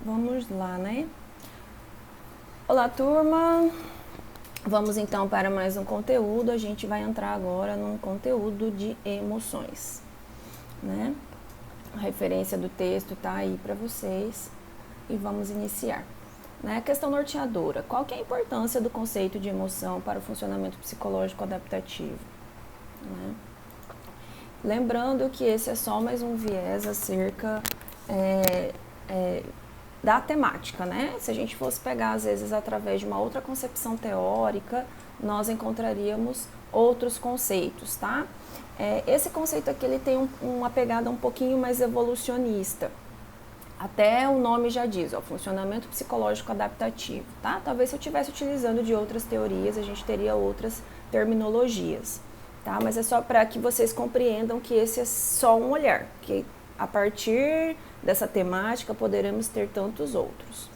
Vamos lá, né? Olá, turma! Vamos então para mais um conteúdo. A gente vai entrar agora num conteúdo de emoções, né? A referência do texto tá aí para vocês e vamos iniciar. Né? Questão norteadora. Qual que é a importância do conceito de emoção para o funcionamento psicológico adaptativo? Né? Lembrando que esse é só mais um viés acerca da temática, né? Se a gente fosse pegar, às vezes, através de uma outra concepção teórica, nós encontraríamos outros conceitos, tá? Esse conceito aqui, ele tem uma pegada um pouquinho mais evolucionista. Até o nome já diz, ó, funcionamento psicológico adaptativo, tá? Talvez se eu estivesse utilizando de outras teorias, a gente teria outras terminologias, tá? Mas é só para que vocês compreendam que esse é só um olhar, que a partir dessa temática poderemos ter tantos outros.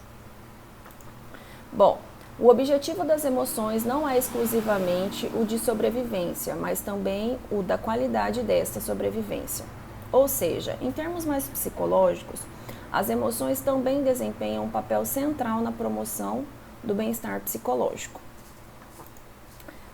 Bom, o objetivo das emoções não é exclusivamente o de sobrevivência, mas também o da qualidade desta sobrevivência. Ou seja, em termos mais psicológicos, as emoções também desempenham um papel central na promoção do bem-estar psicológico.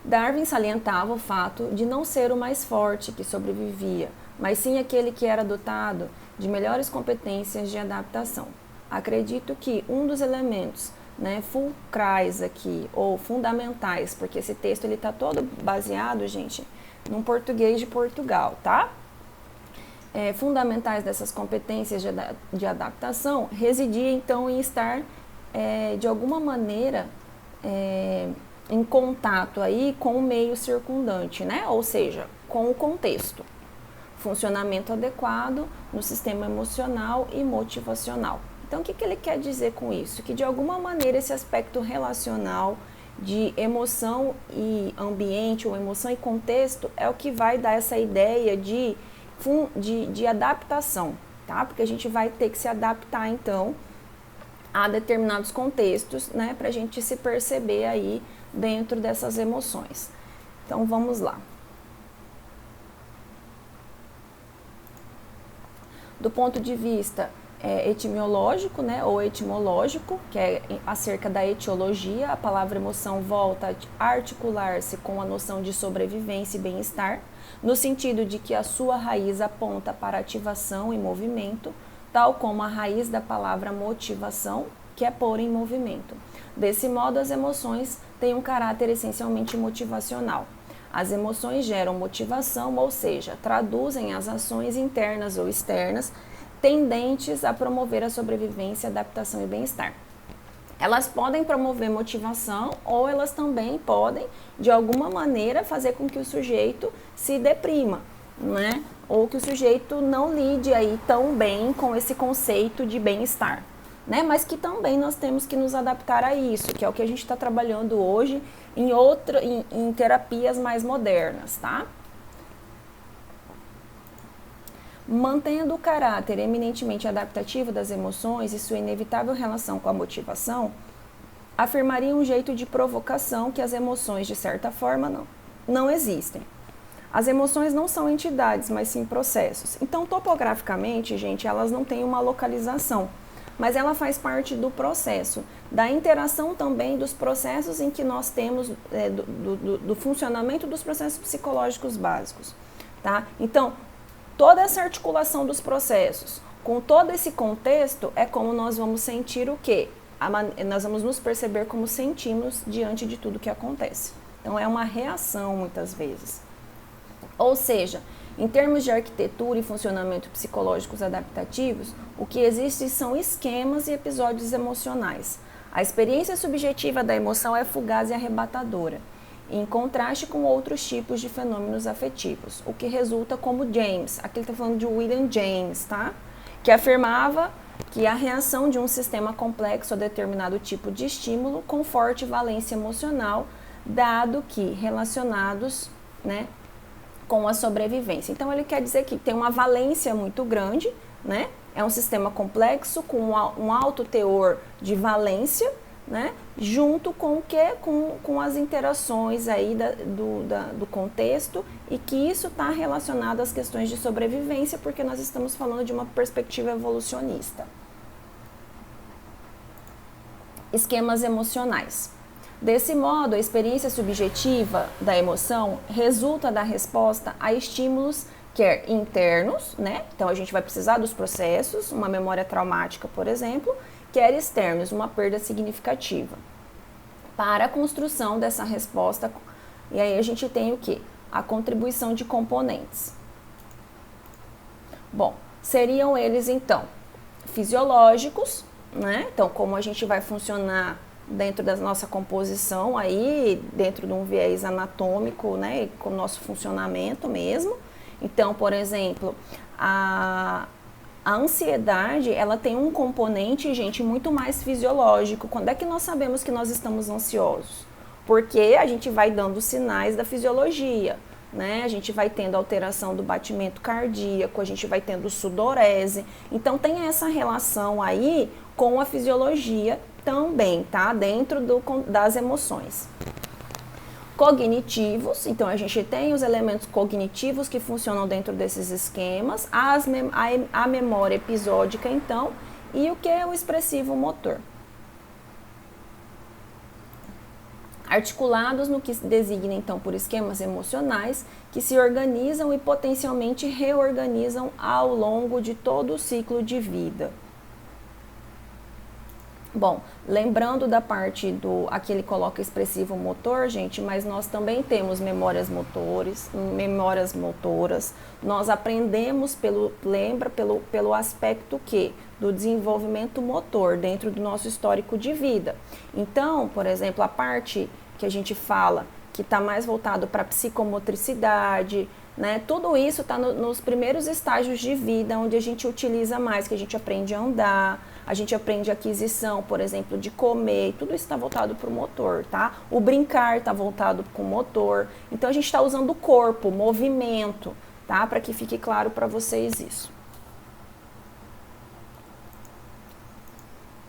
Darwin salientava o fato de não ser o mais forte que sobrevivia, mas sim aquele que era dotado de melhores competências de adaptação. Acredito que um dos elementos, né, fulcrais aqui, ou fundamentais, porque esse texto ele está todo baseado, gente, num português de Portugal, tá? Fundamentais dessas competências de adaptação residia então em estar de alguma maneira em contato aí com o meio circundante, né? Ou seja, com o contexto. Funcionamento adequado no sistema emocional e motivacional. Então, o que ele quer dizer com isso? Que de alguma maneira esse aspecto relacional de emoção e ambiente, ou emoção e contexto, é o que vai dar essa ideia de adaptação, tá? Porque a gente vai ter que se adaptar, então, a determinados contextos, né? Para a gente se perceber aí dentro dessas emoções. Então, vamos lá. Do ponto de vista etimológico, né, ou etimológico, que é acerca da etiologia, a palavra emoção volta a articular-se com a noção de sobrevivência e bem-estar, no sentido de que a sua raiz aponta para ativação e movimento, tal como a raiz da palavra motivação, que é pôr em movimento. Desse modo, as emoções têm um caráter essencialmente motivacional. As emoções geram motivação, ou seja, traduzem as ações internas ou externas tendentes a promover a sobrevivência, adaptação e bem-estar. Elas podem promover motivação ou elas também podem, de alguma maneira, fazer com que o sujeito se deprima, né? Ou que o sujeito não lide aí tão bem com esse conceito de bem-estar, né? Mas que também nós temos que nos adaptar a isso, que é o que a gente está trabalhando hoje em terapias mais modernas, tá? Mantendo o caráter eminentemente adaptativo das emoções e sua inevitável relação com a motivação, afirmaria um jeito de provocação que as emoções, de certa forma, não existem. As emoções não são entidades, mas sim processos. Então, topograficamente, gente, elas não têm uma localização, mas ela faz parte do processo, da interação também dos processos em que nós temos, do funcionamento dos processos psicológicos básicos, tá? Então, toda essa articulação dos processos, com todo esse contexto, é como nós vamos sentir o quê? Nós vamos nos perceber como sentimos diante de tudo que acontece. Então, é uma reação, muitas vezes. Ou seja, em termos de arquitetura e funcionamento psicológicos adaptativos, o que existe são esquemas e episódios emocionais. A experiência subjetiva da emoção é fugaz e arrebatadora, em contraste com outros tipos de fenômenos afetivos, o que resulta como James, aqui ele está falando de William James, tá? Que afirmava que a reação de um sistema complexo a determinado tipo de estímulo com forte valência emocional, dado que relacionados, né, com a sobrevivência. Então, ele quer dizer que tem uma valência muito grande, né? É um sistema complexo com um alto teor de valência, né? Junto com o quê? Com as interações aí do contexto, e que isso está relacionado às questões de sobrevivência, porque nós estamos falando de uma perspectiva evolucionista. esquemas emocionais. Desse modo, a experiência subjetiva da emoção resulta da resposta a estímulos quer internos, né? Então a gente vai precisar dos processos, uma memória traumática, por exemplo, quer externos, uma perda significativa. Para a construção dessa resposta, e aí a gente tem o quê? A contribuição de componentes. Bom, seriam eles então fisiológicos, né? Então, como a gente vai funcionar dentro da nossa composição aí, dentro de um viés anatômico, né, com o nosso funcionamento mesmo. Então, por exemplo, a ansiedade, ela tem um componente, gente, muito mais fisiológico. Quando é que nós sabemos que nós estamos ansiosos? Porque a gente vai dando sinais da fisiologia, né? A gente vai tendo alteração do batimento cardíaco, a gente vai tendo sudorese. Então, tem essa relação aí com a fisiologia também, tá? Dentro das emoções. Cognitivos, então a gente tem os elementos cognitivos que funcionam dentro desses esquemas, a memória episódica, então, e o que é o expressivo motor. Articulados no que se designa, então, por esquemas emocionais que se organizam e potencialmente reorganizam ao longo de todo o ciclo de vida. Bom, lembrando da parte do, aqui ele coloca expressivo motor, gente, mas nós também temos memórias motoras, nós aprendemos pelo aspecto do desenvolvimento motor dentro do nosso histórico de vida. Então, por exemplo, a parte que a gente fala que está mais voltado para a psicomotricidade, né, tudo isso está nos primeiros estágios de vida, onde a gente utiliza mais, que a gente aprende a andar, a gente aprende a aquisição, por exemplo, de comer, tudo isso está voltado para o motor, tá? O brincar está voltado para o motor, então a gente está usando o corpo, movimento, tá? Para que fique claro para vocês isso.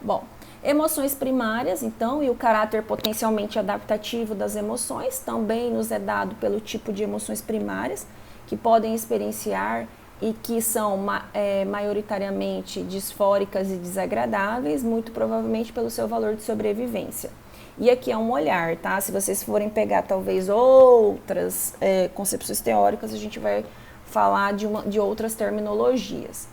Bom, emoções primárias, então, e o caráter potencialmente adaptativo das emoções também nos é dado pelo tipo de emoções primárias que podem experienciar e que são maioritariamente disfóricas e desagradáveis, muito provavelmente pelo seu valor de sobrevivência. E aqui é um olhar, tá? Se vocês forem pegar talvez outras concepções teóricas, a gente vai falar de outras terminologias.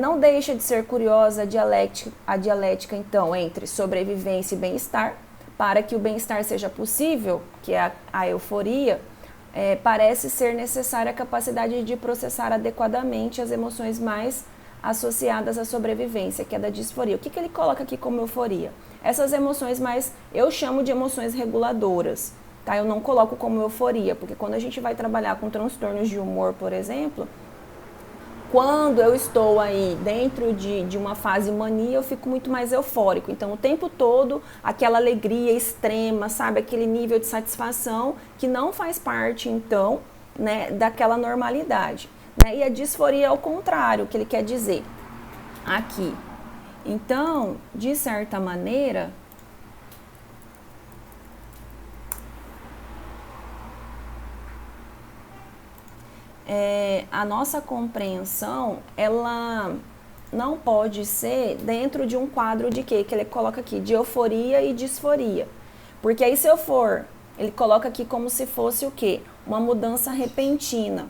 Não deixa de ser curiosa a dialética, então, entre sobrevivência e bem-estar. Para que o bem-estar seja possível, que é a euforia, parece ser necessária a capacidade de processar adequadamente as emoções mais associadas à sobrevivência, que é da disforia. O que ele coloca aqui como euforia? Essas emoções mais, eu chamo de emoções reguladoras, tá? Eu não coloco como euforia, porque quando a gente vai trabalhar com transtornos de humor, por exemplo, quando eu estou aí dentro de uma fase mania, eu fico muito mais eufórico. Então, o tempo todo, aquela alegria extrema, sabe? Aquele nível de satisfação que não faz parte, então, né, daquela normalidade. Né? E a disforia é o contrário, o que ele quer dizer aqui. Então, de certa maneira, a nossa compreensão, ela não pode ser dentro de um quadro de quê? Que ele coloca aqui, de euforia e disforia. Porque aí se eu for, ele coloca aqui como se fosse o quê? Uma mudança repentina.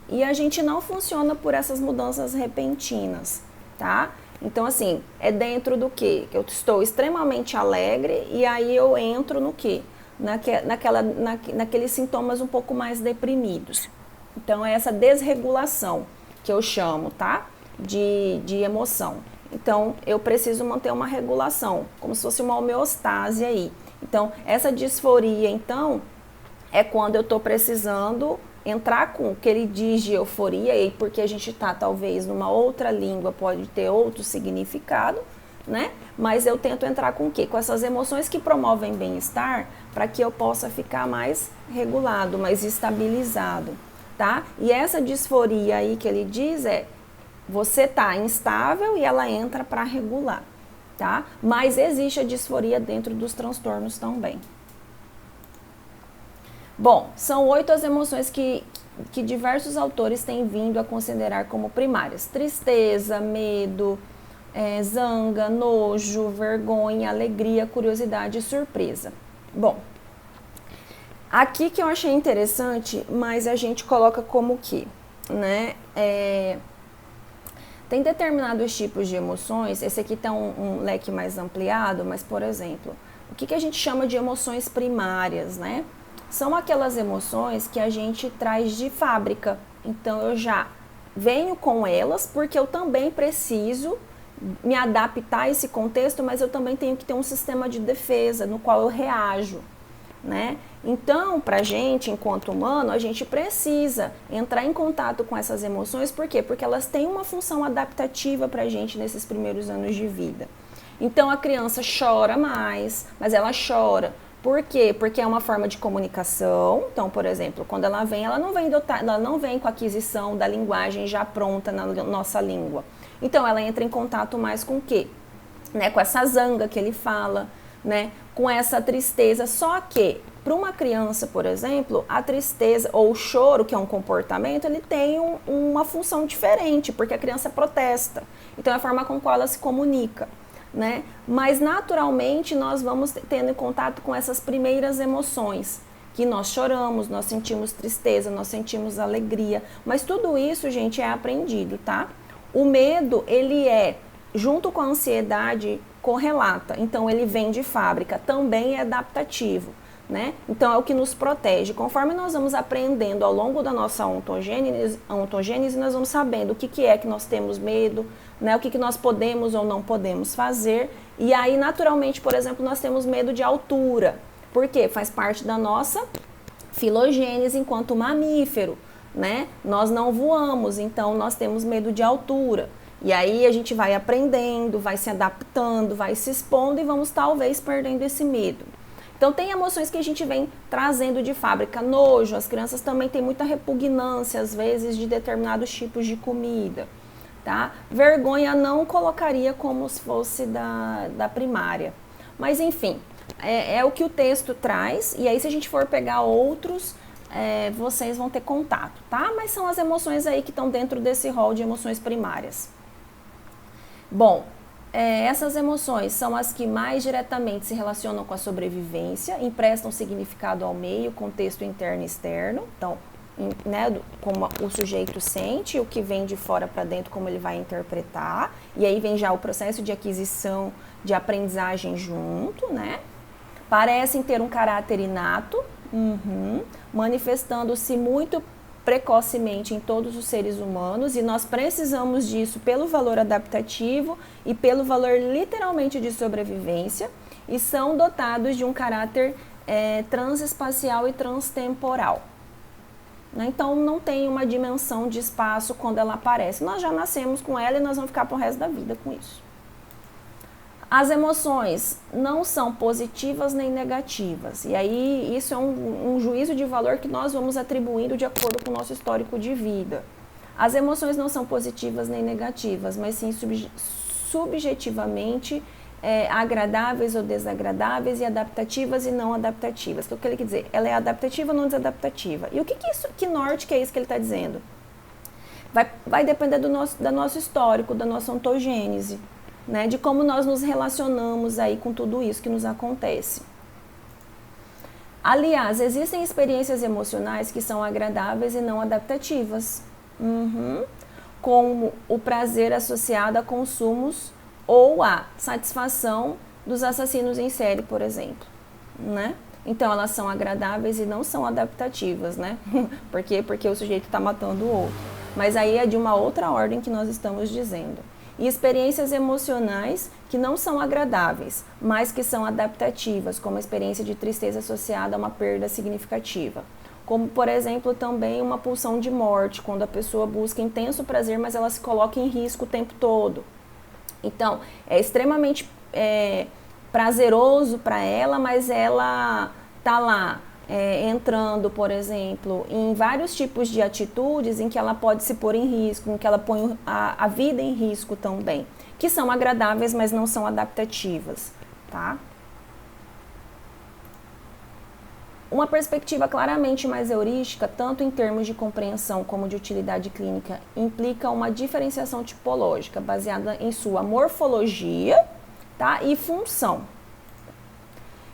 E a gente não funciona por essas mudanças repentinas, tá? Então, assim, é dentro do quê? Que eu estou extremamente alegre e aí eu entro no quê? Naqueles sintomas um pouco mais deprimidos. Então, é essa desregulação que eu chamo, tá? De emoção. Então, eu preciso manter uma regulação, como se fosse uma homeostase aí. Então, essa disforia, então, é quando eu estou precisando entrar com o que ele diz de euforia, e porque a gente está, talvez, numa outra língua, pode ter outro significado, né? Mas eu tento entrar com o quê? Com essas emoções que promovem bem-estar, para que eu possa ficar mais regulado, mais estabilizado. Tá? E essa disforia aí que ele diz você tá instável e ela entra para regular, tá? Mas existe a disforia dentro dos transtornos também. Bom, são 8 as emoções que diversos autores têm vindo a considerar como primárias. Tristeza, medo, zanga, nojo, vergonha, alegria, curiosidade e surpresa. Bom, aqui que eu achei interessante, mas a gente coloca como que, né? Tem determinados tipos de emoções, esse aqui tem um leque mais ampliado, mas, por exemplo, o que a gente chama de emoções primárias, né? São aquelas emoções que a gente traz de fábrica. Então, eu já venho com elas porque eu também preciso me adaptar a esse contexto, mas eu também tenho que ter um sistema de defesa no qual eu reajo, né? Então, pra gente, enquanto humano, a gente precisa entrar em contato com essas emoções, por quê? Porque elas têm uma função adaptativa pra gente nesses primeiros anos de vida. Então, a criança chora mais, mas ela chora. Por quê? Porque é uma forma de comunicação. Então, por exemplo, quando ela não vem com a aquisição da linguagem já pronta na nossa língua. Então, ela entra em contato mais com o quê? Né? Com essa zanga que ele fala, né? Com essa tristeza. Só que, para uma criança, por exemplo, a tristeza ou o choro, que é um comportamento, ele tem uma função diferente, porque a criança protesta. Então, é a forma com qual ela se comunica, né? Mas, naturalmente, nós vamos tendo contato com essas primeiras emoções, que nós choramos, nós sentimos tristeza, nós sentimos alegria. Mas tudo isso, gente, é aprendido, tá? O medo, ele é, junto com a ansiedade, correlata. Então, ele vem de fábrica, também é adaptativo, né? Então, é o que nos protege. Conforme nós vamos aprendendo ao longo da nossa ontogênese, nós vamos sabendo o que é que nós temos medo, né? O que nós podemos ou não podemos fazer. E aí, naturalmente, por exemplo, nós temos medo de altura. Por quê? Faz parte da nossa filogênese enquanto mamífero, né? Nós não voamos, então nós temos medo de altura. E aí a gente vai aprendendo, vai se adaptando, vai se expondo e vamos talvez perdendo esse medo. Então tem emoções que a gente vem trazendo de fábrica, nojo, as crianças também têm muita repugnância às vezes de determinados tipos de comida, tá? Vergonha não colocaria como se fosse da primária, mas enfim, é o que o texto traz, e aí se a gente for pegar outros, vocês vão ter contato, tá? Mas são as emoções aí que estão dentro desse rol de emoções primárias. Bom, essas emoções são as que mais diretamente se relacionam com a sobrevivência, emprestam significado ao meio, contexto interno e externo. Então, né, como o sujeito sente, o que vem de fora para dentro, como ele vai interpretar. E aí vem já o processo de aquisição, de aprendizagem junto, né? Parecem ter um caráter inato, manifestando-se muito precocemente em todos os seres humanos, e nós precisamos disso pelo valor adaptativo e pelo valor literalmente de sobrevivência, e são dotados de um caráter transespacial e transtemporal. Então não tem uma dimensão de espaço quando ela aparece. Nós já nascemos com ela e nós vamos ficar pro resto da vida com isso. As emoções não são positivas nem negativas. E aí isso é um juízo de valor que nós vamos atribuindo de acordo com o nosso histórico de vida. As emoções não são positivas nem negativas, mas sim subjetivamente agradáveis ou desagradáveis, e adaptativas e não adaptativas. O que ele quer dizer? Ela é adaptativa ou não desadaptativa? E o que norte que é isso que ele está dizendo? Vai depender do nosso histórico, da nossa ontogênese, né, de como nós nos relacionamos aí com tudo isso que nos acontece. Aliás, existem experiências emocionais que são agradáveis e não adaptativas, como o prazer associado a consumos ou a satisfação dos assassinos em série, por exemplo, né? Então, elas são agradáveis e não são adaptativas, né? Por quê? Porque o sujeito está matando o outro. Mas aí é de uma outra ordem que nós estamos dizendo. E experiências emocionais que não são agradáveis, mas que são adaptativas, como a experiência de tristeza associada a uma perda significativa. Como, por exemplo, também uma pulsão de morte, quando a pessoa busca intenso prazer, mas ela se coloca em risco o tempo todo. Então, é extremamente prazeroso para ela, mas ela está lá entrando, por exemplo, em vários tipos de atitudes em que ela pode se pôr em risco, em que ela põe a vida em risco também, que são agradáveis, mas não são adaptativas, tá? Uma perspectiva claramente mais heurística, tanto em termos de compreensão como de utilidade clínica, implica uma diferenciação tipológica baseada em sua morfologia, tá, e função.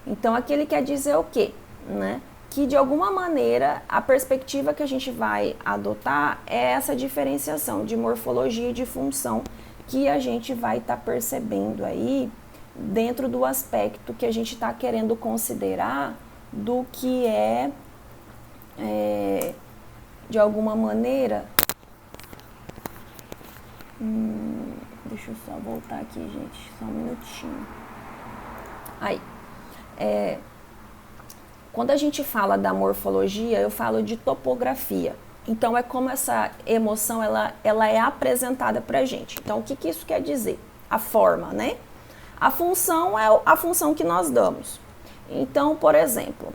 Então, aqui ele quer dizer o quê? Né? Que, de alguma maneira, a perspectiva que a gente vai adotar é essa diferenciação de morfologia e de função que a gente vai estar percebendo aí dentro do aspecto que a gente está querendo considerar do que de alguma maneira, deixa eu só voltar aqui, gente, só um minutinho. Aí, quando a gente fala da morfologia, eu falo de topografia. Então, é como essa emoção, ela é apresentada pra gente. Então, o que isso quer dizer? A forma, né? A função é a função que nós damos. Então, por exemplo,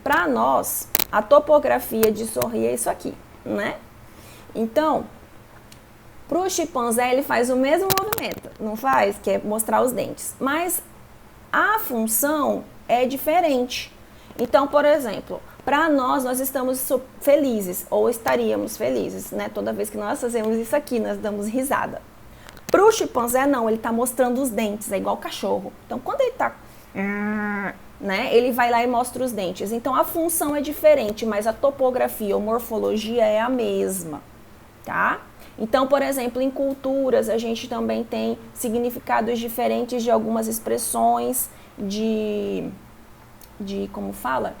para nós, a topografia de sorrir é isso aqui, né? Então, para o chimpanzé, ele faz o mesmo movimento, não faz? Que é mostrar os dentes. Mas a função é diferente. Então, por exemplo, para nós estamos felizes, ou estaríamos felizes, né? Toda vez que nós fazemos isso aqui, nós damos risada. Para o chimpanzé, não, ele está mostrando os dentes, é igual o cachorro. Então, quando ele está, né, ele vai lá e mostra os dentes. Então, a função é diferente, mas a topografia ou morfologia é a mesma, tá? Então, por exemplo, em culturas, a gente também tem significados diferentes de algumas expressões, como fala?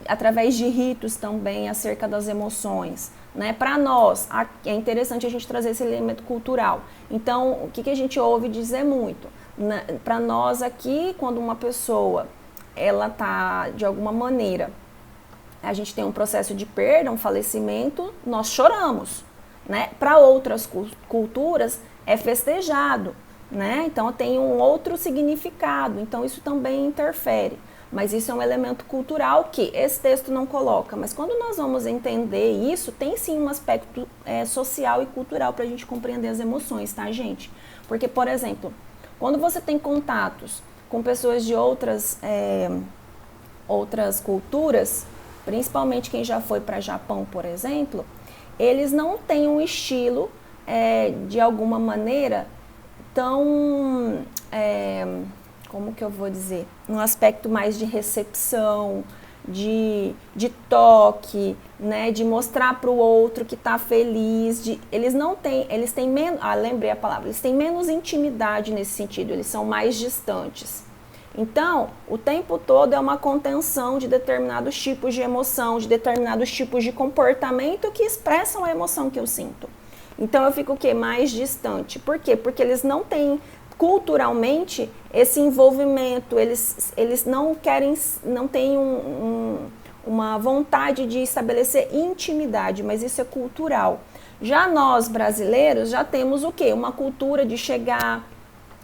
Através de ritos também acerca das emoções. Né? Para nós, é interessante a gente trazer esse elemento cultural. Então, o que a gente ouve dizer muito? Para nós aqui, quando uma pessoa, ela está, de alguma maneira, a gente tem um processo de perda, um falecimento, nós choramos. Né? Para outras culturas, é festejado. Né? Então, tem um outro significado. Então, isso também interfere. Mas isso é um elemento cultural que esse texto não coloca. Mas quando nós vamos entender isso, tem sim um aspecto social e cultural para a gente compreender as emoções, tá, gente? Porque, por exemplo, quando você tem contatos com pessoas de outras culturas, principalmente quem já foi para Japão, por exemplo, eles não têm um estilo, de alguma maneira, tão... como que eu vou dizer? Num aspecto mais de recepção, de toque, né? De mostrar para o outro que está feliz. Eles têm menos, lembrei a palavra, eles têm menos intimidade nesse sentido, eles são mais distantes. Então, o tempo todo é uma contenção de determinados tipos de emoção, de determinados tipos de comportamento que expressam a emoção que eu sinto. Então, eu fico o quê? Mais distante. Por quê? Porque eles não têm culturalmente esse envolvimento, eles não têm uma vontade de estabelecer intimidade, mas isso é cultural. Já nós brasileiros já temos o quê? Uma cultura de chegar,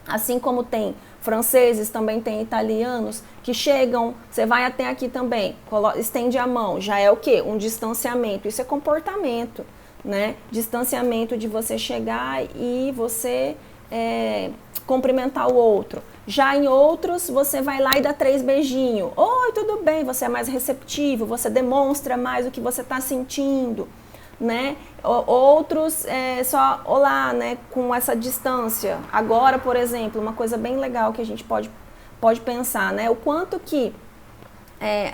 assim como tem franceses, também tem italianos que chegam, você vai até aqui também, estende a mão, já é o quê? Um distanciamento, isso é comportamento, né? Distanciamento de você chegar e você cumprimentar o outro. Já em outros, você vai lá e dá 3 beijinhos. Oi, tudo bem? Você é mais receptivo, você demonstra mais o que você está sentindo, né? Outros, só olá, né? Com essa distância. Agora, por exemplo, uma coisa bem legal que a gente pode pensar, né? O quanto que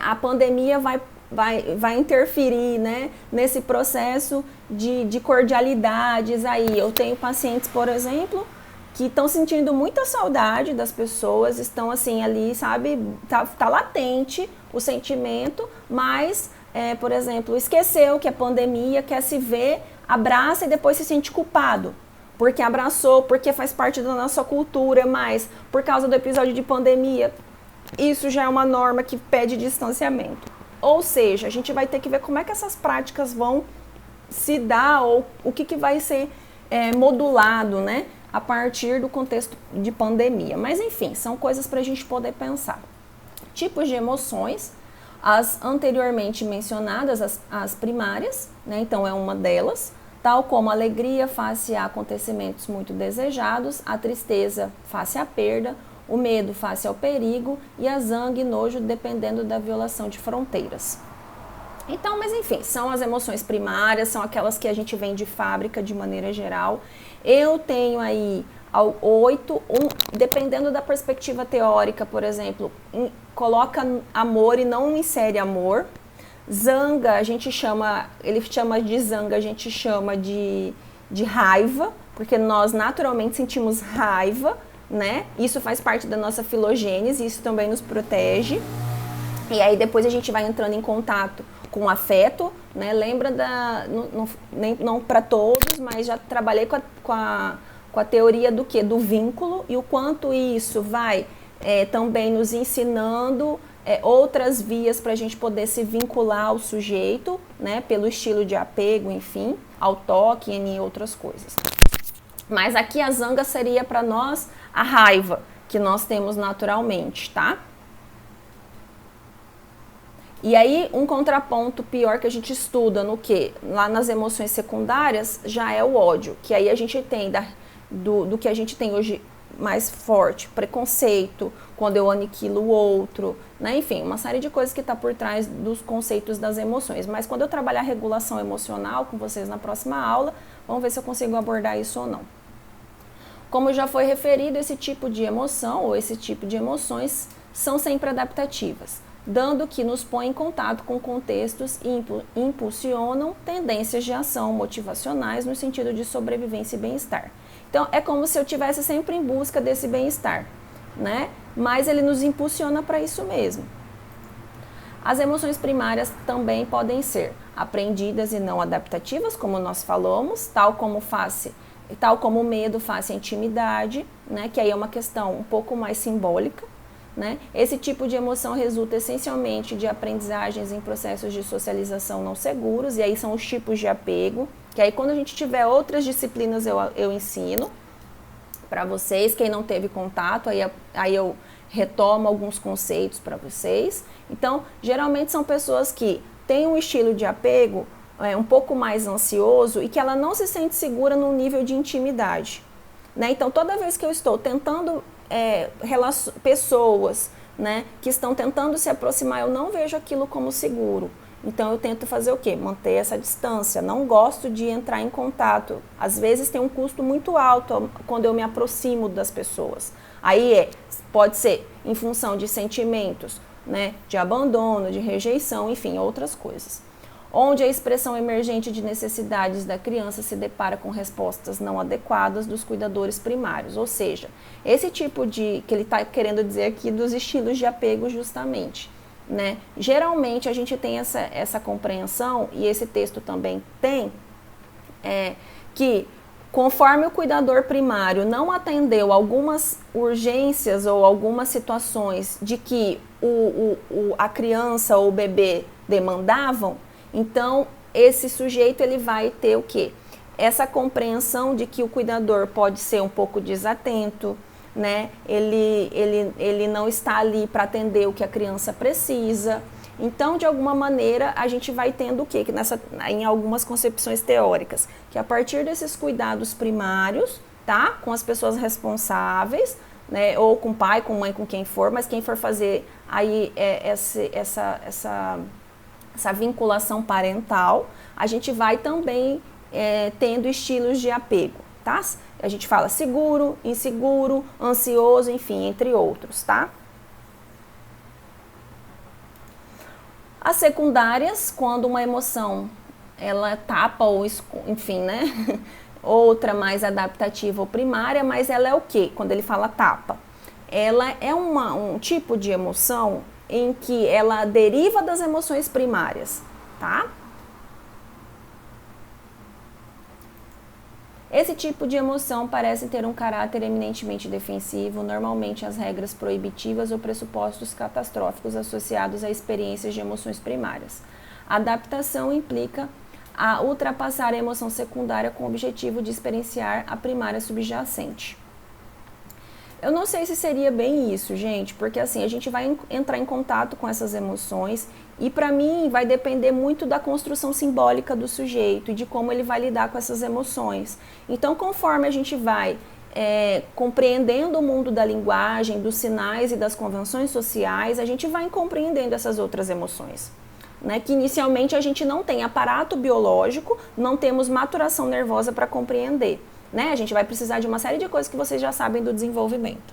a pandemia vai interferir, né, nesse processo de cordialidades aí. Eu tenho pacientes, por exemplo, que estão sentindo muita saudade das pessoas, estão assim ali, sabe, tá latente o sentimento, mas, por exemplo, esqueceu que é pandemia, quer se ver, abraça e depois se sente culpado, porque abraçou, porque faz parte da nossa cultura, mas por causa do episódio de pandemia, isso já é uma norma que pede distanciamento. Ou seja, a gente vai ter que ver como é que essas práticas vão se dar, ou o que vai ser modulado, né, a partir do contexto de pandemia. Mas, enfim, são coisas para a gente poder pensar. Tipos de emoções, as anteriormente mencionadas, as primárias, né, então é uma delas, tal como a alegria face a acontecimentos muito desejados, a tristeza face à perda, o medo face ao perigo e a zanga e nojo dependendo da violação de fronteiras. Então, mas enfim, são as emoções primárias, são aquelas que a gente vem de fábrica de maneira geral. Eu tenho aí 8, dependendo da perspectiva teórica, por exemplo, coloca amor e não insere amor. Zanga, a gente chama, ele chama de zanga, a gente chama de raiva, porque nós naturalmente sentimos raiva, né? Isso faz parte da nossa filogênese, isso também nos protege. E aí depois a gente vai entrando em contato com afeto, né? Lembra não para todos, mas já trabalhei com a teoria do quê? Do vínculo e o quanto isso vai também nos ensinando outras vias para a gente poder se vincular ao sujeito, né? Pelo estilo de apego, enfim, ao toque e outras coisas. Mas aqui a zanga seria para nós a raiva que nós temos naturalmente, tá? E aí, um contraponto pior que a gente estuda no quê? Lá nas emoções secundárias, já é o ódio, que aí a gente tem do que a gente tem hoje mais forte, preconceito, quando eu aniquilo o outro, né? Enfim, uma série de coisas que está por trás dos conceitos das emoções. Mas quando eu trabalhar regulação emocional com vocês na próxima aula, vamos ver se eu consigo abordar isso ou não. Como já foi referido, esse tipo de emoção ou esse tipo de emoções são sempre adaptativas, dando que nos põe em contato com contextos e impulsionam tendências de ação motivacionais no sentido de sobrevivência e bem-estar. Então, é como se eu estivesse sempre em busca desse bem-estar, né? Mas ele nos impulsiona para isso mesmo. As emoções primárias também podem ser aprendidas e não adaptativas, como nós falamos, tal como o medo face à intimidade, né? Que aí é uma questão um pouco mais simbólica. Né? Esse tipo de emoção resulta essencialmente de aprendizagens em processos de socialização não seguros, e aí são os tipos de apego, que aí quando a gente tiver outras disciplinas eu ensino para vocês, quem não teve contato, aí eu retomo alguns conceitos para vocês. Então, geralmente são pessoas que têm um estilo de apego um pouco mais ansioso e que ela não se sente segura no nível de intimidade. Né? Então, toda vez que eu estou tentando pessoas, né, que estão tentando se aproximar, eu não vejo aquilo como seguro. Então eu tento fazer o quê? Manter essa distância. Não gosto de entrar em contato. Às vezes tem um custo muito alto quando eu me aproximo das pessoas. Aí pode ser em função de sentimentos, né, de abandono, de rejeição, enfim, outras coisas. Onde a expressão emergente de necessidades da criança se depara com respostas não adequadas dos cuidadores primários. Ou seja, esse tipo que ele está querendo dizer aqui dos estilos de apego justamente. Né? Geralmente a gente tem essa compreensão, e esse texto também tem, que conforme o cuidador primário não atendeu algumas urgências ou algumas situações de que a criança ou o bebê demandavam, então, esse sujeito ele vai ter o quê? Essa compreensão de que o cuidador pode ser um pouco desatento, né? Ele não está ali para atender o que a criança precisa. Então, de alguma maneira, a gente vai tendo o quê? Em algumas concepções teóricas, que a partir desses cuidados primários, tá? Com as pessoas responsáveis, né? Ou com pai, com mãe, com quem for, mas quem for fazer aí essa vinculação parental, a gente vai também tendo estilos de apego, tá? A gente fala seguro, inseguro, ansioso, enfim, entre outros, tá? As secundárias, quando uma emoção, ela tapa ou, enfim, né? Outra mais adaptativa ou primária, mas ela é o quê? Quando ele fala tapa, ela é um tipo de emoção em que ela deriva das emoções primárias, tá? Esse tipo de emoção parece ter um caráter eminentemente defensivo, normalmente as regras proibitivas ou pressupostos catastróficos associados a experiências de emoções primárias. A adaptação implica a ultrapassar a emoção secundária com o objetivo de experienciar a primária subjacente. Eu não sei se seria bem isso, gente, porque assim, a gente vai entrar em contato com essas emoções e para mim vai depender muito da construção simbólica do sujeito e de como ele vai lidar com essas emoções. Então, conforme a gente vai compreendendo o mundo da linguagem, dos sinais e das convenções sociais, a gente vai compreendendo essas outras emoções. Né, que inicialmente a gente não tem aparato biológico, não temos maturação nervosa para compreender. Né? A gente vai precisar de uma série de coisas que vocês já sabem do desenvolvimento.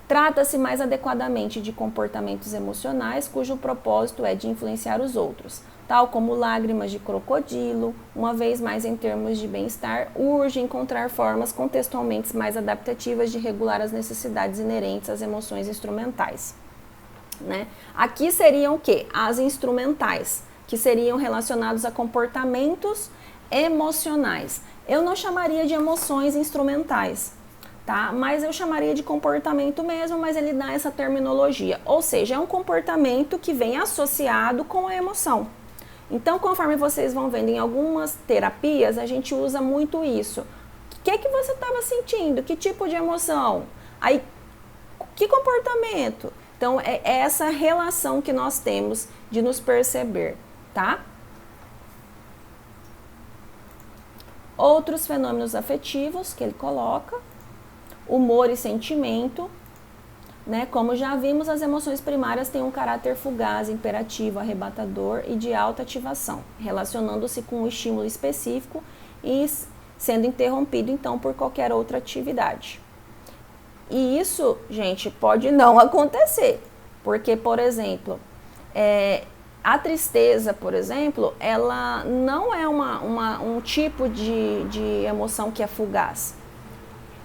Trata-se mais adequadamente de comportamentos emocionais cujo propósito é de influenciar os outros, tal como lágrimas de crocodilo, uma vez mais em termos de bem-estar, urge encontrar formas contextualmente mais adaptativas de regular as necessidades inerentes às emoções instrumentais. Né? Aqui seriam o quê? As instrumentais, que seriam relacionados a comportamentos emocionais. Eu não chamaria de emoções instrumentais, tá? Mas eu chamaria de comportamento mesmo, mas ele dá essa terminologia. Ou seja, é um comportamento que vem associado com a emoção. Então, conforme vocês vão vendo em algumas terapias, a gente usa muito isso. O que você estava sentindo? Que tipo de emoção? Aí, que comportamento? Então, é essa relação que nós temos de nos perceber, tá? Outros fenômenos afetivos que ele coloca, humor e sentimento, né? Como já vimos, as emoções primárias têm um caráter fugaz, imperativo, arrebatador e de alta ativação, relacionando-se com um estímulo específico e sendo interrompido, então, por qualquer outra atividade. E isso, gente, pode não acontecer, porque, por exemplo, a tristeza, por exemplo, ela não é um tipo de emoção que é fugaz.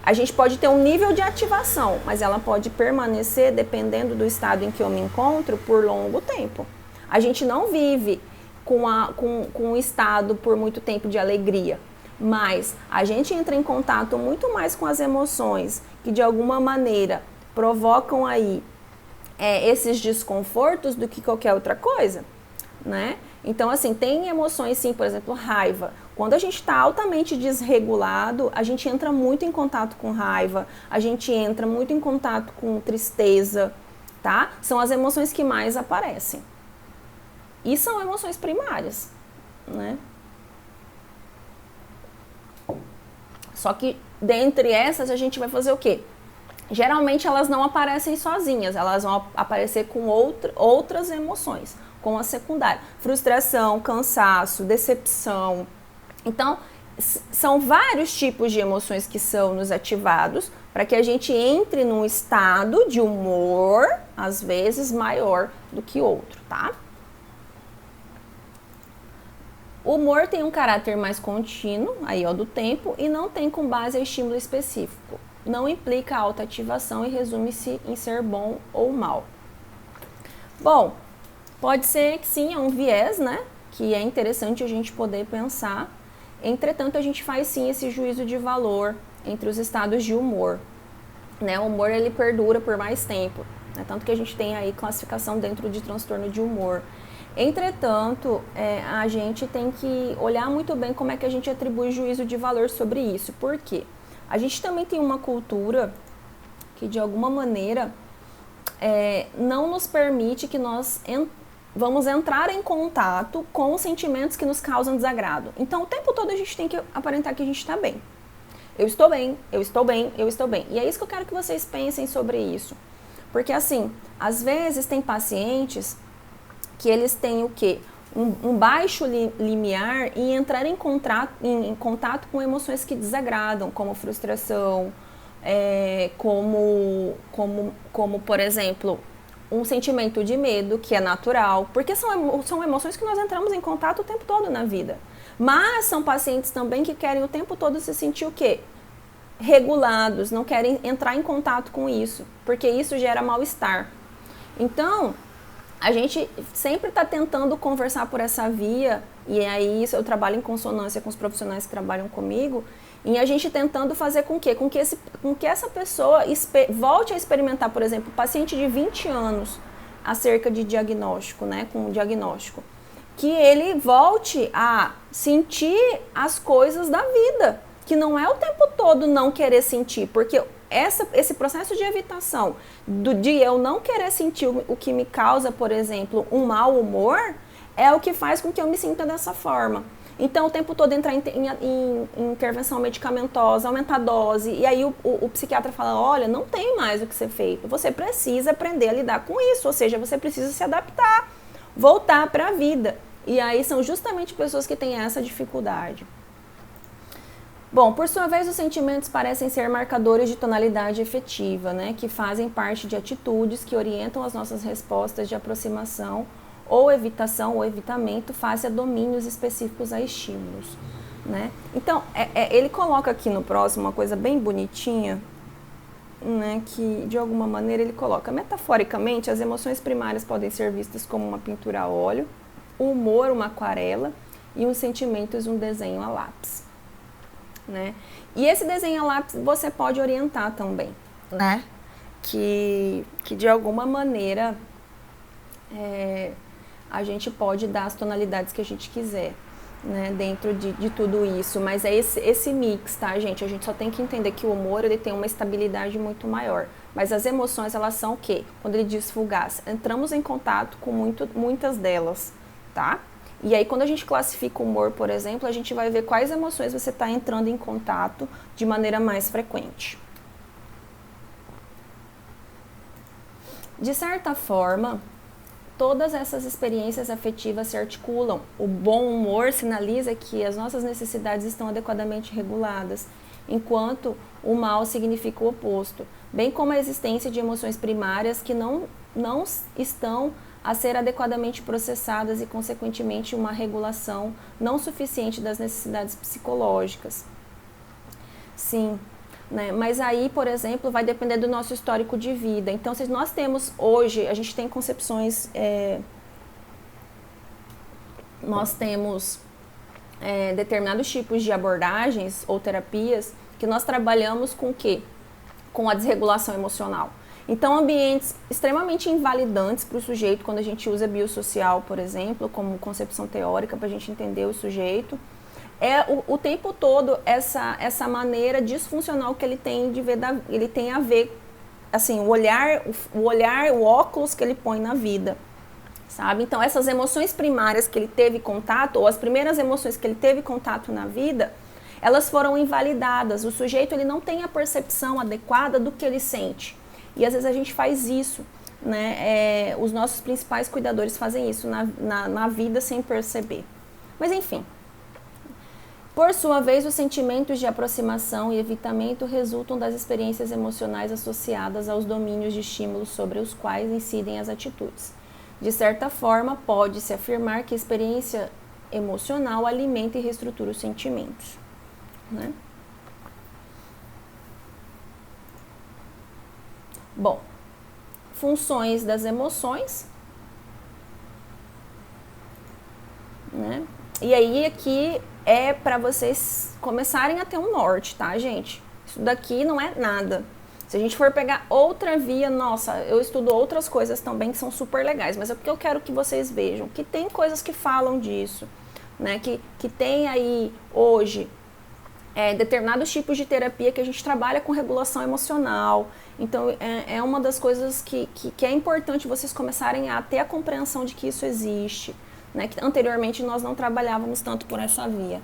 A gente pode ter um nível de ativação, mas ela pode permanecer, dependendo do estado em que eu me encontro, por longo tempo. A gente não vive com um estado por muito tempo de alegria, mas a gente entra em contato muito mais com as emoções que de alguma maneira provocam aí esses desconfortos do que qualquer outra coisa, né? Então, assim, tem emoções sim, por exemplo, raiva. Quando a gente está altamente desregulado, a gente entra muito em contato com raiva, a gente entra muito em contato com tristeza, tá? São as emoções que mais aparecem. E são emoções primárias, né? Só que, dentre essas, a gente vai fazer o quê? Geralmente, elas não aparecem sozinhas, elas vão aparecer com outras emoções, com a secundária. Frustração, cansaço, decepção. Então, são vários tipos de emoções que são nos ativados para que a gente entre num estado de humor, às vezes, maior do que outro, tá? O humor tem um caráter mais contínuo, aí ó, do tempo, e não tem com base a estímulo específico. Não implica alta ativação e resume-se em ser bom ou mal. Bom, pode ser que sim, é um viés, né? Que é interessante a gente poder pensar. Entretanto, a gente faz sim esse juízo de valor entre os estados de humor. Né? O humor, ele perdura por mais tempo, né? Tanto que a gente tem aí classificação dentro de transtorno de humor. Entretanto, a gente tem que olhar muito bem como é que a gente atribui juízo de valor sobre isso. Por quê? A gente também tem uma cultura que, de alguma maneira, não nos permite que nós vamos entrar em contato com os sentimentos que nos causam desagrado. Então, o tempo todo a gente tem que aparentar que a gente está bem. Eu estou bem, eu estou bem, eu estou bem. E é isso que eu quero que vocês pensem sobre isso. Porque, assim, às vezes tem pacientes que eles têm o quê? Um baixo limiar e entrar em contato com emoções que desagradam, como frustração, como, por exemplo, um sentimento de medo, que é natural, porque são emoções que nós entramos em contato o tempo todo na vida. Mas são pacientes também que querem o tempo todo se sentir o quê? Regulados, não querem entrar em contato com isso, porque isso gera mal-estar. Então, a gente sempre está tentando conversar por essa via, e aí eu trabalho em consonância com os profissionais que trabalham comigo, e a gente tentando fazer com que essa pessoa volte a experimentar, por exemplo, paciente de 20 anos acerca de diagnóstico, né, com diagnóstico, que ele volte a sentir as coisas da vida, que não é o tempo todo não querer sentir, porque esse processo de evitação de eu não querer sentir o que me causa, por exemplo, um mau humor, é o que faz com que eu me sinta dessa forma. Então, o tempo todo entrar em intervenção medicamentosa, aumentar a dose, e aí o psiquiatra fala, olha, não tem mais o que ser feito, você precisa aprender a lidar com isso, ou seja, você precisa se adaptar, voltar para a vida. E aí são justamente pessoas que têm essa dificuldade. Bom, por sua vez, os sentimentos parecem ser marcadores de tonalidade efetiva, né, que fazem parte de atitudes que orientam as nossas respostas de aproximação ou evitação ou evitamento face a domínios específicos a estímulos, né? Então, ele coloca aqui no próximo uma coisa bem bonitinha, né, que de alguma maneira ele coloca, metaforicamente, as emoções primárias podem ser vistas como uma pintura a óleo, o humor uma aquarela e os sentimentos um desenho a lápis, né? E esse desenho a lápis você pode orientar também, né? Que de alguma maneira a gente pode dar as tonalidades que a gente quiser, né, dentro de tudo isso, mas é esse mix, tá, gente? A gente só tem que entender que o humor, ele tem uma estabilidade muito maior, mas as emoções, elas são o quê? Quando ele diz fugaz, entramos em contato com muitas delas, tá? E aí, quando a gente classifica o humor, por exemplo, a gente vai ver quais emoções você está entrando em contato de maneira mais frequente. De certa forma, todas essas experiências afetivas se articulam. O bom humor sinaliza que as nossas necessidades estão adequadamente reguladas, enquanto o mal significa o oposto, bem como a existência de emoções primárias que não estão a ser adequadamente processadas e, consequentemente, uma regulação não suficiente das necessidades psicológicas. Sim. Né? Mas aí, por exemplo, vai depender do nosso histórico de vida. Então, se nós temos hoje, a gente tem concepções, nós temos determinados tipos de abordagens ou terapias que nós trabalhamos com o quê? Com a desregulação emocional. Então, ambientes extremamente invalidantes para o sujeito, quando a gente usa biosocial, por exemplo, como concepção teórica para a gente entender o sujeito, o tempo todo essa maneira disfuncional que ele tem de ver, ele tem a ver, assim, o olhar, o óculos que ele põe na vida, sabe? Então, essas emoções primárias que ele teve contato, ou as primeiras emoções que ele teve contato na vida, elas foram invalidadas. O sujeito, ele não tem a percepção adequada do que ele sente. E às vezes a gente faz isso, né? Os nossos principais cuidadores fazem isso na vida sem perceber. Mas enfim. Por sua vez, os sentimentos de aproximação e evitamento resultam das experiências emocionais associadas aos domínios de estímulos sobre os quais incidem as atitudes. De certa forma, pode-se afirmar que a experiência emocional alimenta e reestrutura os sentimentos, né? Bom, funções das emoções, né? E aí aqui é para vocês começarem a ter um norte, tá, gente? Isso daqui não é nada. Se a gente for pegar outra via, nossa, eu estudo outras coisas também que são super legais, mas é porque eu quero que vocês vejam que tem coisas que falam disso, né? Que tem aí hoje determinados tipos de terapia que a gente trabalha com regulação emocional. Então, é uma das coisas que é importante vocês começarem a ter a compreensão de que isso existe, né? Que anteriormente nós não trabalhávamos tanto por essa via.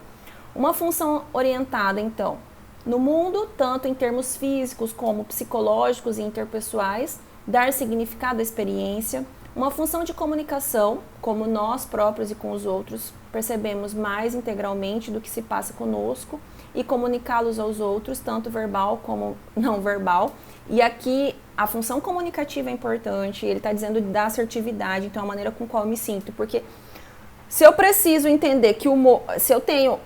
Uma função orientada, então, no mundo, tanto em termos físicos como psicológicos e interpessoais, dar significado à experiência. Uma função de comunicação, como nós próprios e com os outros percebemos mais integralmente do que se passa conosco e comunicá-los aos outros, tanto verbal como não verbal. E aqui a função comunicativa é importante, ele está dizendo da assertividade, então a maneira com qual eu me sinto, porque se eu preciso entender que se eu tenho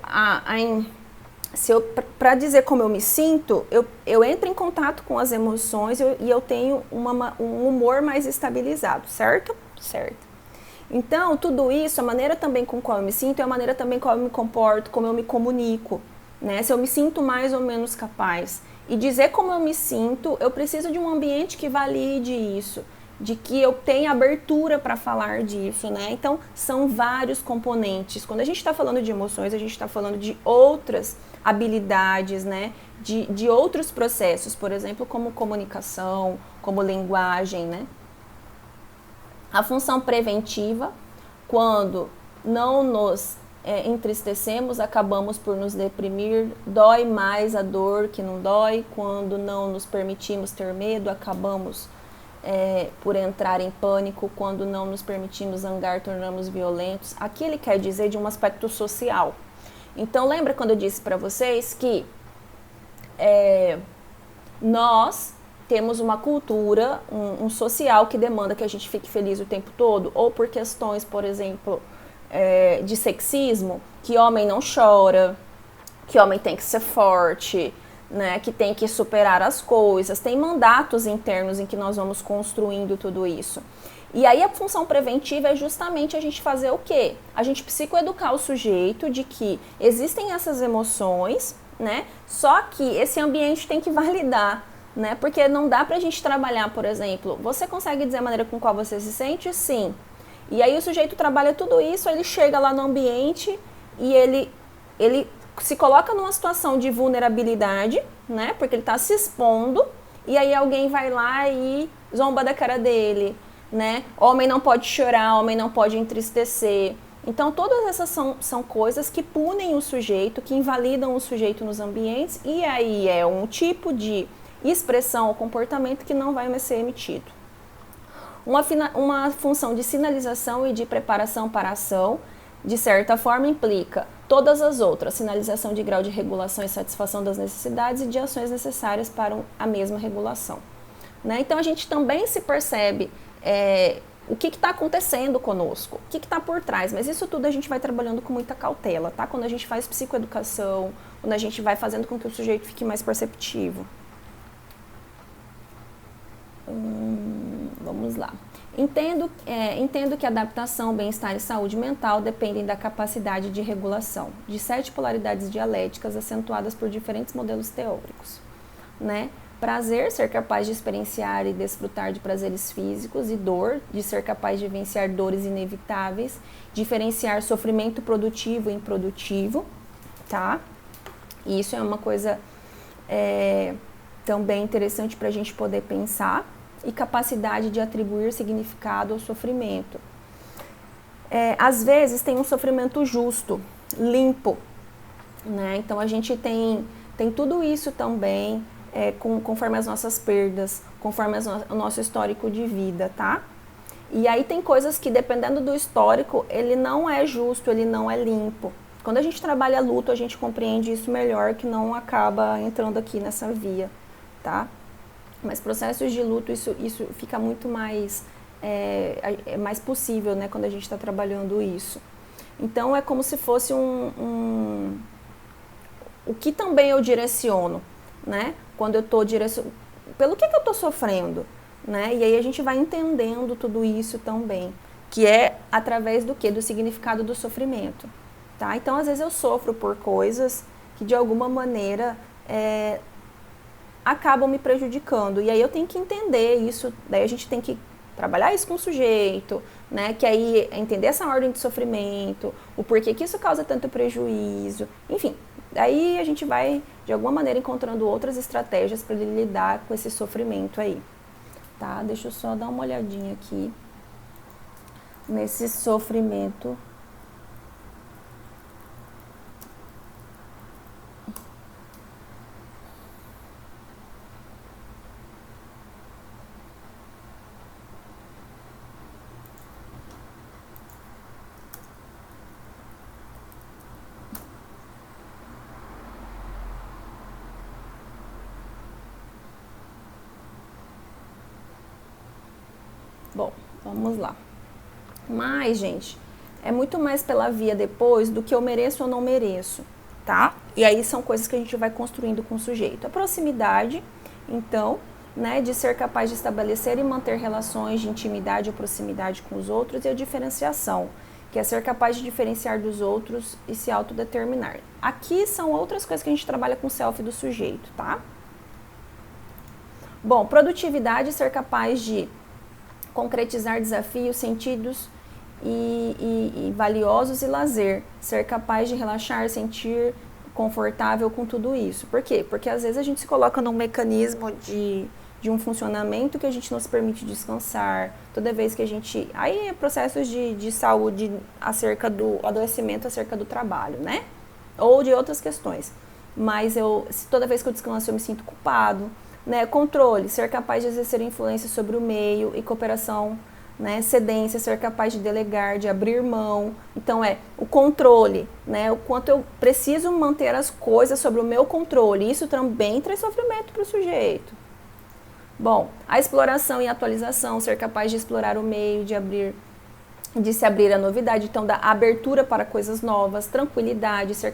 para dizer como eu me sinto, eu entro em contato com as emoções e eu tenho um humor mais estabilizado, certo? Certo. Então, tudo isso, a maneira também com qual eu me sinto, é a maneira também com qual eu me comporto, como eu me comunico, né? Se eu me sinto mais ou menos capaz. E dizer como eu me sinto, eu preciso de um ambiente que valide isso, de que eu tenha abertura para falar disso, né? Então, são vários componentes. Quando a gente está falando de emoções, a gente está falando de outras habilidades, né? De outros processos, por exemplo, como comunicação, como linguagem, né? A função preventiva, quando não nos entristecemos, acabamos por nos deprimir, dói mais a dor que não dói, quando não nos permitimos ter medo, acabamos por entrar em pânico, quando não nos permitimos zangar, tornamos violentos. Aqui ele quer dizer de um aspecto social. Então, lembra quando eu disse para vocês que nós temos uma cultura, um social que demanda que a gente fique feliz o tempo todo, ou por questões, por exemplo, de sexismo, que homem não chora, que homem tem que ser forte, né, que tem que superar as coisas, tem mandatos internos em que nós vamos construindo tudo isso. E aí a função preventiva é justamente a gente fazer o quê? A gente psicoeducar o sujeito de que existem essas emoções, né, só que esse ambiente tem que validar, né, porque não dá pra gente trabalhar, por exemplo, você consegue dizer a maneira com qual você se sente? Sim. E aí o sujeito trabalha tudo isso, ele chega lá no ambiente e ele se coloca numa situação de vulnerabilidade, né? Porque ele está se expondo, e aí alguém vai lá e zomba da cara dele, né? Homem não pode chorar, homem não pode entristecer. Então, todas essas são coisas que punem o sujeito, que invalidam o sujeito nos ambientes, e aí é um tipo de expressão ou comportamento que não vai mais ser emitido. Uma função de sinalização e de preparação para a ação, de certa forma, implica todas as outras, sinalização de grau de regulação e satisfação das necessidades e de ações necessárias para a mesma regulação. Né? Então, a gente também se percebe o que está acontecendo conosco, o que está por trás, mas isso tudo a gente vai trabalhando com muita cautela, tá? Quando a gente faz psicoeducação, quando a gente vai fazendo com que o sujeito fique mais perceptivo. Vamos lá. Entendo que adaptação, bem-estar e saúde mental dependem da capacidade de regulação de 7 polaridades dialéticas acentuadas por diferentes modelos teóricos, né? Prazer, ser capaz de experienciar e desfrutar de prazeres físicos, e dor, de ser capaz de vivenciar dores inevitáveis, diferenciar sofrimento produtivo e improdutivo, tá? E isso é uma coisa também interessante para a gente poder pensar. E capacidade de atribuir significado ao sofrimento. Às vezes tem um sofrimento justo, limpo, né? Então a gente tem tudo isso também, conforme as nossas perdas, conforme o nosso histórico de vida, tá? E aí tem coisas que, dependendo do histórico, ele não é justo, ele não é limpo. Quando a gente trabalha luto, a gente compreende isso melhor, que não acaba entrando aqui nessa via, tá? Mas processos de luto, isso fica muito mais, mais possível, né, quando a gente está trabalhando isso. Então, é como se fosse o que também eu direciono, né, quando eu estou pelo que eu estou sofrendo, né, e aí a gente vai entendendo tudo isso também, que é através do quê? Do significado do sofrimento, tá? Então, às vezes eu sofro por coisas que, de alguma maneira, acabam me prejudicando, e aí eu tenho que entender isso, daí a gente tem que trabalhar isso com o sujeito, né, que aí é entender essa ordem de sofrimento, o porquê que isso causa tanto prejuízo, enfim, daí a gente vai, de alguma maneira, encontrando outras estratégias para ele lidar com esse sofrimento aí, tá? Deixa eu só dar uma olhadinha aqui nesse sofrimento. Bom, vamos lá. Mas, gente, é muito mais pela via depois do que eu mereço ou não mereço, tá? E aí são coisas que a gente vai construindo com o sujeito. A proximidade, então, né, de ser capaz de estabelecer e manter relações de intimidade ou proximidade com os outros, e a diferenciação, que é ser capaz de diferenciar dos outros e se autodeterminar. Aqui são outras coisas que a gente trabalha com o self do sujeito, tá? Bom, produtividade, ser capaz de concretizar desafios, sentidos e valiosos, e lazer, ser capaz de relaxar, sentir confortável com tudo isso. Por quê? Porque às vezes a gente se coloca num mecanismo de de um funcionamento que a gente não se permite descansar, toda vez que a gente... Aí é processos de saúde acerca do adoecimento, acerca do trabalho, né? Ou de outras questões. Mas toda vez que eu descanso eu me sinto culpado, né? Controle, ser capaz de exercer influência sobre o meio e cooperação, né? Cedência, ser capaz de delegar, de abrir mão. Então o controle, né? O quanto eu preciso manter as coisas sobre o meu controle. Isso também traz sofrimento para o sujeito. Bom, a exploração e atualização, ser capaz de explorar o meio, de se abrir à novidade, então da abertura para coisas novas, tranquilidade, ser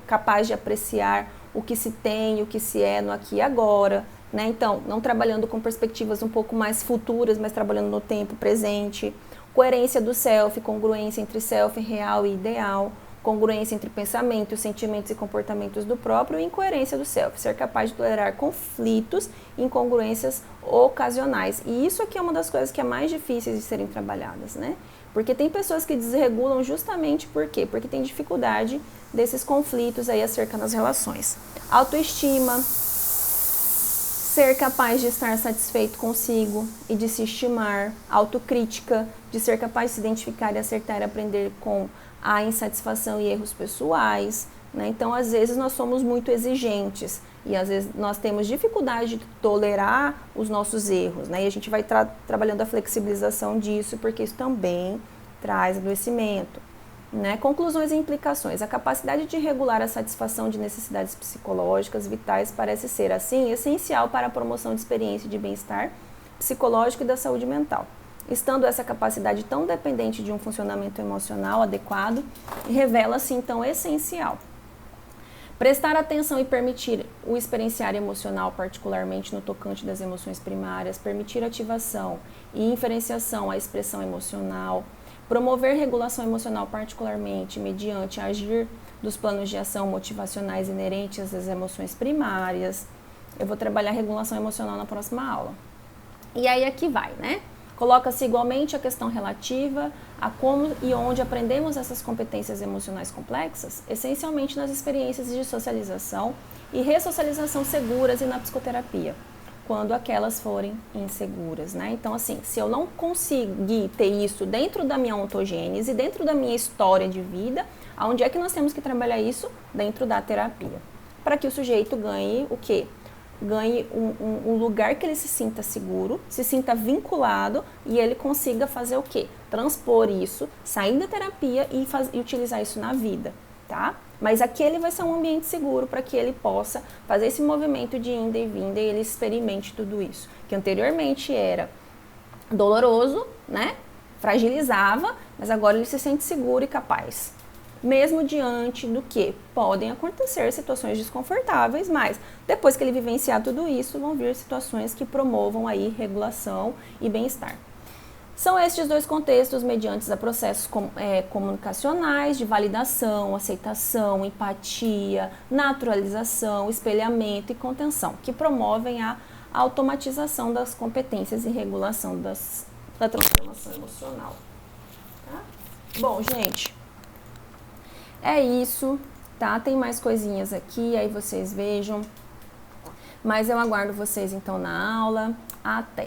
capaz de apreciar o que se tem, o que se é no aqui e agora, né? Então, não trabalhando com perspectivas um pouco mais futuras, mas trabalhando no tempo presente. Coerência do self, congruência entre self real e ideal, congruência entre pensamentos, sentimentos e comportamentos do próprio e incoerência do self, ser capaz de tolerar conflitos e incongruências ocasionais. E isso aqui é uma das coisas que é mais difíceis de serem trabalhadas, né? Porque tem pessoas que desregulam justamente por quê? Porque tem dificuldade desses conflitos aí acerca das relações. Autoestima, ser capaz de estar satisfeito consigo e de se estimar. Autocrítica, de ser capaz de se identificar e acertar e aprender com a insatisfação e erros pessoais, né? Então, às vezes, nós somos muito exigentes e, às vezes, nós temos dificuldade de tolerar os nossos erros, né? E a gente vai trabalhando a flexibilização disso, porque isso também traz adoecimento, né? Conclusões e implicações. A capacidade de regular a satisfação de necessidades psicológicas vitais parece ser, assim, essencial para a promoção de experiência de bem-estar psicológico e da saúde mental. Estando essa capacidade tão dependente de um funcionamento emocional adequado, revela-se então essencial. Prestar atenção e permitir o experienciar emocional, particularmente no tocante das emoções primárias, permitir ativação e inferenciação à expressão emocional, promover regulação emocional, particularmente mediante agir dos planos de ação motivacionais inerentes às emoções primárias. Eu vou trabalhar regulação emocional na próxima aula. E aí aqui vai, né? Coloca-se igualmente a questão relativa a como e onde aprendemos essas competências emocionais complexas, essencialmente nas experiências de socialização e ressocialização seguras e na psicoterapia, quando aquelas forem inseguras, né? Então, assim, se eu não conseguir ter isso dentro da minha ontogênese, dentro da minha história de vida, aonde é que nós temos que trabalhar isso? Dentro da terapia, para que o sujeito ganhe o quê? Ganhe um lugar que ele se sinta seguro, se sinta vinculado e ele consiga fazer o quê? Transpor isso, sair da terapia e utilizar isso na vida, tá? Mas aquele vai ser um ambiente seguro para que ele possa fazer esse movimento de ida e vinda e ele experimente tudo isso. Que anteriormente era doloroso, né? Fragilizava, mas agora ele se sente seguro e capaz. Mesmo diante do que podem acontecer situações desconfortáveis, mas depois que ele vivenciar tudo isso, vão vir situações que promovam aí regulação e bem-estar. São estes dois contextos mediante a processos comunicacionais de validação, aceitação, empatia, naturalização, espelhamento e contenção, que promovem a automatização das competências e regulação da transformação emocional. Tá? Bom, gente... É isso, tá? Tem mais coisinhas aqui, aí vocês vejam. Mas eu aguardo vocês então na aula. Até!